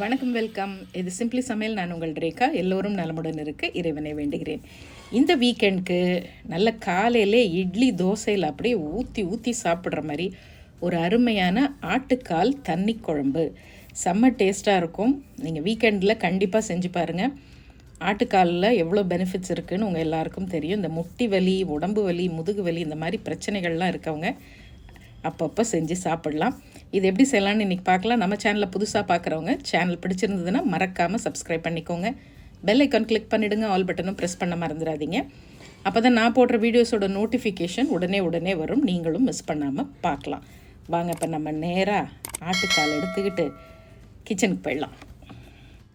வணக்கம், வெல்கம். இது சிம்பிளி சமையல். நான் உங்கள் ரேகா. எல்லோரும் நலமுடன் இருக்க இறைவனை வேண்டுகிறேன். இந்த வீக்கெண்டுக்கு நல்ல காலையிலே இட்லி தோசையில் அப்படியே ஊற்றி ஊற்றி சாப்பிட்ற மாதிரி ஒரு அருமையான ஆட்டுக்கால் தண்ணி குழம்பு செம்ம டேஸ்ட்டாக இருக்கும். நீங்கள் வீக்கெண்டில் கண்டிப்பாக செஞ்சு பாருங்கள். ஆட்டுக்காலில் எவ்வளோ பெனிஃபிட்ஸ் இருக்குதுன்னு உங்கள் எல்லாருக்கும் தெரியும். இந்த முட்டி வலி, உடம்பு வலி, முதுகு வலி, இந்த மாதிரி பிரச்சனைகள்லாம் இருக்கவங்க அப்பப்போ செஞ்சு சாப்பிட்லாம். இது எப்படி செய்யலான்னு இன்றைக்கி பார்க்கலாம். நம்ம சேனலில் புதுசாக பார்க்குறவங்க சேனல் பிடிச்சிருந்ததுன்னா மறக்காமல் சப்ஸ்கிரைப் பண்ணிக்கோங்க. பெல் ஐக்கான் கிளிக் பண்ணிவிடுங்க. ஆல் பட்டனும் ப்ரெஸ் பண்ண மறந்துடாதீங்க. அப்போ தான் நான் போடுற வீடியோஸோட நோட்டிஃபிகேஷன் உடனே வரும். நீங்களும் மிஸ் பண்ணாமல் பார்க்கலாம். வாங்க, இப்போ நம்ம நேராக ஆட்டுக்கால் எடுத்துக்கிட்டு கிச்சனுக்கு போயிடலாம்.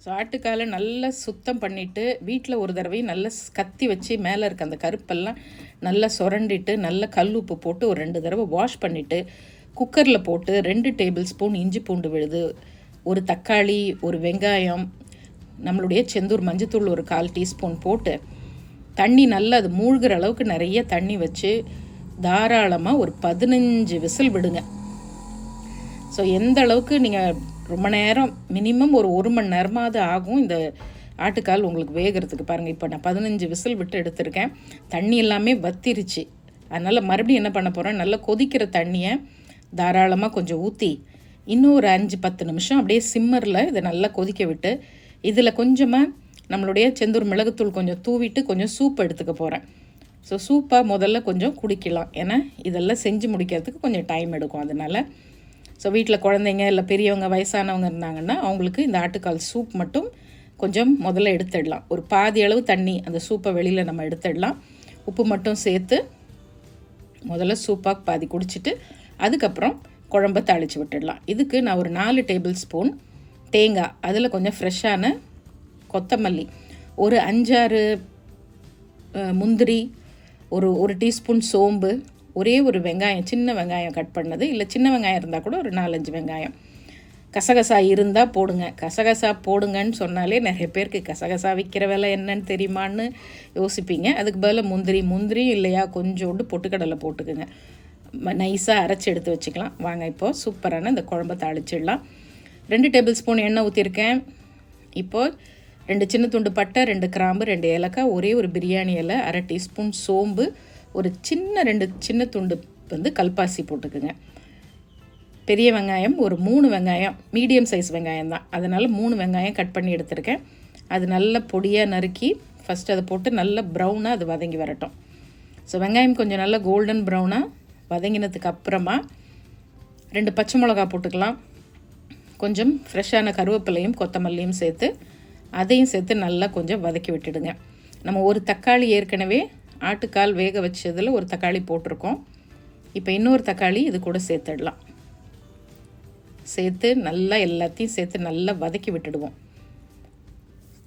ஸோ ஆட்டுக்காலை நல்லா சுத்தம் பண்ணிவிட்டு வீட்டில் ஒரு தடவையும் நல்லா கத்தி வச்சு மேலே இருக்க அந்த கருப்பெல்லாம் நல்லா சுரண்டிட்டு நல்லா கல் உப்பு போட்டு ஒரு 2 தடவை வாஷ் பண்ணிவிட்டு குக்கரில் போட்டு 2 டேபிள் ஸ்பூன் இஞ்சி பூண்டு விழுது, ஒரு தக்காளி, ஒரு வெங்காயம், நம்மளுடைய செந்தூர் மஞ்சத்தூள் ஒரு 1/4 டீஸ்பூன் போட்டு தண்ணி நல்லா அது மூழ்கிற அளவுக்கு நிறைய தண்ணி வச்சு தாராளமாக ஒரு 15 விசில் விடுங்க. ஸோ எந்த அளவுக்கு நீங்கள் ரொம்ப நேரம் மினிமம் ஒரு மணி நேரமாவது ஆகும் இந்த ஆட்டுக்கால் உங்களுக்கு வேகிறதுக்கு. பாருங்கள், இப்போ நான் 15 விசில் விட்டு எடுத்திருக்கேன். தண்ணி எல்லாமே வத்திருச்சு. அதனால் மறுபடியும் என்ன பண்ண போகிறேன், நல்லா கொதிக்கிற தண்ணியை தாராளமாக கொஞ்சம் ஊற்றி இன்னும் ஒரு 5-10 நிமிஷம் அப்படியே சிம்மரில் இதை நல்லா கொதிக்க விட்டு இதில் கொஞ்சமாக நம்மளுடைய செந்தூர் மிளகுத்தூள் கொஞ்சம் தூவிட்டு கொஞ்சம் சூப் எடுத்துக்க போகிறேன். ஸோ சூப்பாக முதல்ல கொஞ்சம் குடிக்கலாம். ஏன்னா இதெல்லாம் செஞ்சு முடிக்கிறதுக்கு கொஞ்சம் டைம் எடுக்கும். அதனால் ஸோ வீட்டில் குழந்தைங்க இல்லை பெரியவங்க வயசானவங்க இருந்தாங்கன்னா அவங்களுக்கு இந்த ஆட்டுக்கால் சூப் மட்டும் கொஞ்சம் முதல்ல எடுத்துடலாம். ஒரு பாதி அளவு தண்ணி அந்த சூப்பை வெளியில் நம்ம எடுத்துடலாம். உப்பு மட்டும் சேர்த்து முதல்ல சூப்பாக பாதி குடிச்சிட்டு அதுக்கப்புறம் குழம்பை தாளித்து விட்டுடலாம். இதுக்கு நான் ஒரு 4 டேபிள் ஸ்பூன் தேங்காய், அதில் கொஞ்சம் ஃப்ரெஷ்ஷான கொத்தமல்லி, ஒரு 5-6 முந்திரி, ஒரு டீஸ்பூன் சோம்பு, ஒரே ஒரு வெங்காயம், சின்ன வெங்காயம் கட் பண்ணது, இல்லை சின்ன வெங்காயம் இருந்தால் கூட ஒரு 4-5 வெங்காயம், கசகசா இருந்தால் போடுங்க. கசகசா போடுங்கன்னு சொன்னாலே நிறைய பேருக்கு கசகசா விற்கிற விலை என்னன்னு தெரியுமான்னு யோசிப்பீங்க. அதுக்கு பதில் முந்திரியும் இல்லையா கொஞ்சோண்டு பொட்டுக்கடலை போட்டுக்குங்க. நைஸாக அரைச்சி எடுத்து வச்சுக்கலாம். வாங்க இப்போது சூப்பரான இந்த குழம்பை தாளிச்சிடலாம். 2 டேபிள் ஸ்பூன் எண்ணெய் ஊற்றிருக்கேன். இப்போது 2 சின்ன துண்டு பட்டை, 2 கிராம்பு, 2 ஏலக்காய், ஒரே ஒரு பிரியாணி இலை, 1/2 டீஸ்பூன் சோம்பு, ஒரு 2 சின்ன துண்டு கல்பாசி போட்டுக்குங்க. பெரிய வெங்காயம் ஒரு 3 வெங்காயம், மீடியம் சைஸ் வெங்காயம் தான், அதனால் 3 வெங்காயம் கட் பண்ணி எடுத்துருக்கேன். அது நல்லா பொடியாக நறுக்கி ஃபஸ்ட்டு அதை போட்டு நல்லா ப்ரௌனாக அது வதங்கி வரட்டும். ஸோ வெங்காயம் கொஞ்சம் நல்லா கோல்டன் ப்ரௌனாக வதங்கினதுக்கு அப்புறமா 2 பச்சை மிளகா போட்டுக்கலாம். கொஞ்சம் ஃப்ரெஷ்ஷான கருவேப்பிலையும் கொத்தமல்லியும் அதையும் சேர்த்து நல்லா கொஞ்சம் வதக்கி விட்டுடுங்க. நம்ம ஒரு தக்காளி ஏற்கனவே ஆட்டுக்கால் வேக வச்சதில் ஒரு தக்காளி போட்டிருக்கோம். இப்போ இன்னொரு தக்காளி இது கூட சேர்த்துடலாம். சேர்த்து நல்லா எல்லாத்தையும் சேர்த்து நல்லா வதக்கி விட்டுடுவோம்.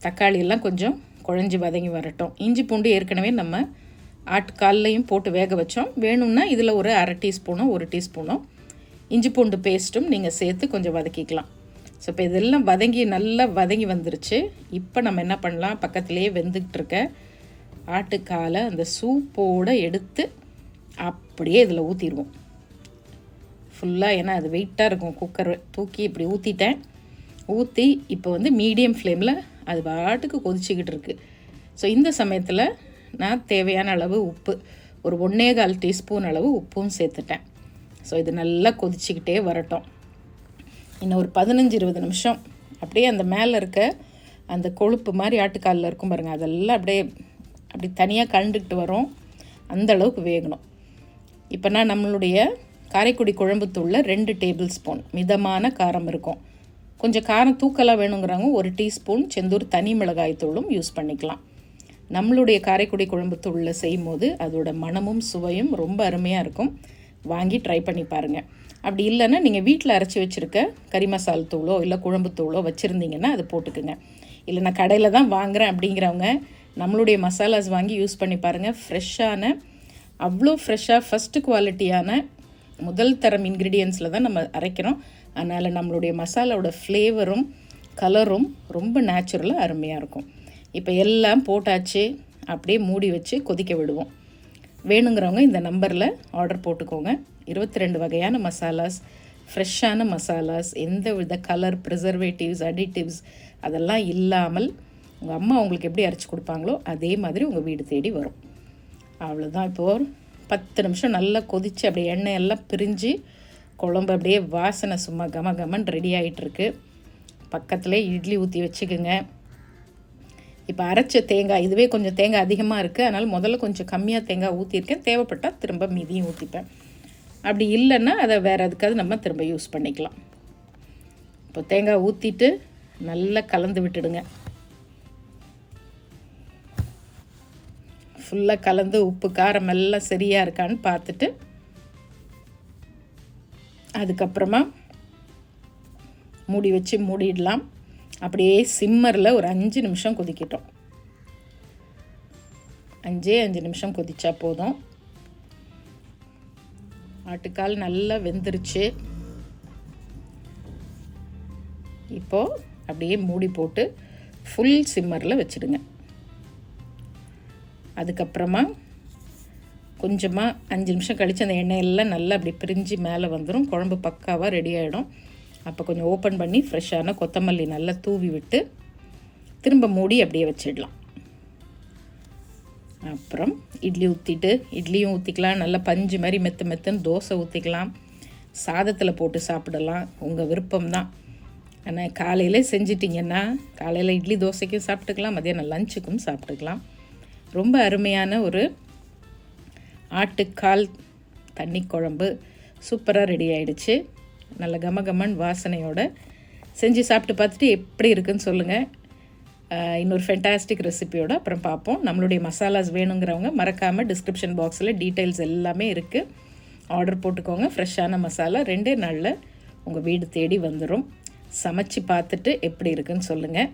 தக்காளியெல்லாம் கொஞ்சம் குழஞ்சி வதங்கி வரட்டும். இஞ்சி பூண்டு ஏற்கனவே நம்ம ஆட்டுக்கால்லையும் போட்டு வேக வச்சோம். வேணும்னா இதில் ஒரு 1/2 டீஸ்பூனோ 1 டீஸ்பூனோ இஞ்சி பூண்டு பேஸ்ட்டும் நீங்கள் சேர்த்து கொஞ்சம் வதக்கிக்கலாம். ஸோ இப்போ இதெல்லாம் நல்லா வதங்கி வந்துருச்சு. இப்போ நம்ம என்ன பண்ணலாம், பக்கத்துலேயே வெந்துக்கிட்டு இருக்க ஆட்டுக்காலை அந்த சூப்போடு எடுத்து அப்படியே இதில் ஊற்றிடுவோம் ஃபுல்லாக. ஏன்னா அது வெயிட்டாக இருக்கும். குக்கர் தூக்கி இப்படி ஊற்றி இப்போ மீடியம் ஃப்ளேமில் அது பாட்டுக்கு கொதிச்சிக்கிட்டு இருக்குது. ஸோ இந்த சமயத்தில் நான் தேவையான அளவு உப்பு, ஒரு 1.25 டீஸ்பூன் அளவு உப்பும் சேர்த்துட்டேன். ஸோ இது நல்லா கொதிச்சிக்கிட்டே வரட்டும். இன்னும் ஒரு 15-20 நிமிஷம் அப்படியே அந்த மேலே இருக்க அந்த கொழுப்பு மாதிரி ஆட்டுக்காலில் இருக்கும் பாருங்கள், அதெல்லாம் அப்படி தனியாக கலந்துக்கிட்டு வரும். அந்த அளவுக்கு வேகணும். இப்போ நான் நம்மளுடைய காரைக்குடி குழம்புத்தூளில் 2 டேபிள் ஸ்பூன் மிதமான காரம் இருக்கும். கொஞ்சம் காரம் தூக்கலாக வேணுங்கிறவங்க 1 டீஸ்பூன் செந்தூர் தனி மிளகாய் தூளும் யூஸ் பண்ணிக்கலாம். நம்மளுடைய காரைக்குடி குழம்புத்தூளில் செய்யும் போது அதோட மணமும் சுவையும் ரொம்ப அருமையாக இருக்கும். வாங்கி ட்ரை பண்ணி பாருங்கள். அப்படி இல்லைன்னா நீங்கள் வீட்டில் அரைச்சி வச்சுருக்க கறி மசால் தூளோ இல்லை குழம்புத்தூளோ வச்சுருந்தீங்கன்னா அது போட்டுக்குங்க. இல்லை நான் கடையில் தான் வாங்குகிறேன் அப்படிங்கிறவங்க நம்மளுடைய மசாலாஸ் வாங்கி யூஸ் பண்ணி பாருங்கள். அவ்வளோ ஃப்ரெஷ்ஷாக ஃபஸ்ட்டு குவாலிட்டியான முதல் தரம் இன்க்ரீடியன்ஸில் தான் நம்ம அரைக்கிறோம். அதனால் நம்மளுடைய மசாலாவோட ஃப்ளேவரும் கலரும் ரொம்ப நேச்சுரலாக அருமையாக இருக்கும். இப்போ எல்லாம் போட்டாச்சு, அப்படியே மூடி வச்சு கொதிக்க விடுவோம். வேணுங்கிறவங்க இந்த நம்பரில் ஆர்டர் போட்டுக்கோங்க. 22 வகையான மசாலாஸ் ஃப்ரெஷ்ஷான மசாலாஸ், எந்த வித கலர் ப்ரிசர்வேட்டிவ்ஸ், அடிட்டிவ்ஸ் அதெல்லாம் இல்லாமல் உங்கள் அம்மா உங்களுக்கு எப்படி அரைச்சி கொடுப்பாங்களோ அதே மாதிரி உங்கள் வீடு தேடி வரும். அவ்வளோதான். இப்போது 10 நிமிஷம் நல்லா கொதித்து அப்படியே எண்ணெய் எல்லாம் பிரிஞ்சு குழம்பு அப்படியே வாசனை சும்மா கம கமன்னு ரெடி ஆகிட்டுருக்கு. பக்கத்தில் இட்லி ஊற்றி வச்சுக்கோங்க. இப்போ அரைச்ச தேங்காய், இதுவே கொஞ்சம் தேங்காய் அதிகமாக இருக்குது, அதனால் முதல்ல கொஞ்சம் கம்மியாக தேங்காய் ஊற்றிருக்கேன். தேவைப்பட்டால் திரும்ப மீதியும் ஊற்றிப்பேன். அப்படி இல்லைன்னா அதை வேறு எதுக்காவது நம்ம திரும்ப யூஸ் பண்ணிக்கலாம். இப்போ தேங்காய் ஊற்றிட்டு நல்லா கலந்து விட்டுடுங்க. ஃபுல்லாக கலந்து உப்பு காரம் எல்லாம் சரியாக இருக்கான்னு பார்த்துட்டு அதுக்கப்புறமா மூடி வச்சு மூடிடலாம். அப்படியே சிம்மரில் ஒரு 5 நிமிஷம் கொதிக்கட்டும். 5 நிமிஷம் கொதிச்சா போதும். ஆட்டுக்கால் நல்லா வெந்துருச்சு. இப்போது அப்படியே மூடி போட்டு ஃபுல் சிம்மரில் வச்சுடுங்க. அதுக்கப்புறமா கொஞ்சமாக 5 நிமிஷம் கழித்து அந்த எண்ணெயெல்லாம் நல்லா அப்படி பிரிஞ்சு மேலே வந்துடும். குழம்பு பக்காவாக ரெடி ஆகிடும். அப்போ கொஞ்சம் ஓப்பன் பண்ணி ஃப்ரெஷ்ஷான கொத்தமல்லி நல்லா தூவி விட்டு திரும்ப மூடி அப்படியே வச்சிடலாம். அப்புறம் இட்லி ஊற்றிட்டு, இட்லியும் ஊற்றிக்கலாம், நல்லா பஞ்சு மாதிரி மெத்துன்னு தோசை ஊற்றிக்கலாம், சாதத்தில் போட்டு சாப்பிடலாம், உங்கள் விருப்பம்தான். ஆனால் காலையில் செஞ்சிட்டிங்கன்னா காலையில் இட்லி தோசைக்கும் சாப்பிட்டுக்கலாம், மதியானம் லஞ்சுக்கும் சாப்பிட்டுக்கலாம். ரொம்ப அருமையான ஒரு ஆட்டுக்கால் தண்ணி குழம்பு சூப்பராக ரெடி ஆகிடுச்சு. நல்ல கமகமன் வாசனையோடு செஞ்சு சாப்பிட்டு பார்த்துட்டு எப்படி இருக்குன்னு சொல்லுங்கள். இன்னொரு ஃபென்டாஸ்டிக் ரெசிபியோடு அப்புறம் பார்ப்போம். நம்மளுடைய மசாலாஸ் வேணுங்கிறவங்க மறக்காமல் டிஸ்கிரிப்ஷன் பாக்ஸில் டீட்டெயில்ஸ் எல்லாமே இருக்குது. ஆர்டர் போட்டுக்கோங்க. ஃப்ரெஷ்ஷான மசாலா 2 நாளில் உங்கள் வீடு தேடி வந்துடும். சமைச்சு பார்த்துட்டு எப்படி இருக்குன்னு சொல்லுங்கள்.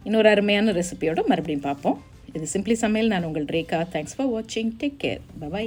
இன்னொரு அருமையான ரெசிபியோடு மறுபடியும் பார்ப்போம். இது சிம்பிளி சமையல். நான் உங்கள் ரேகா. தேங்க்ஸ் ஃபார் வாட்சிங். Take care. பை.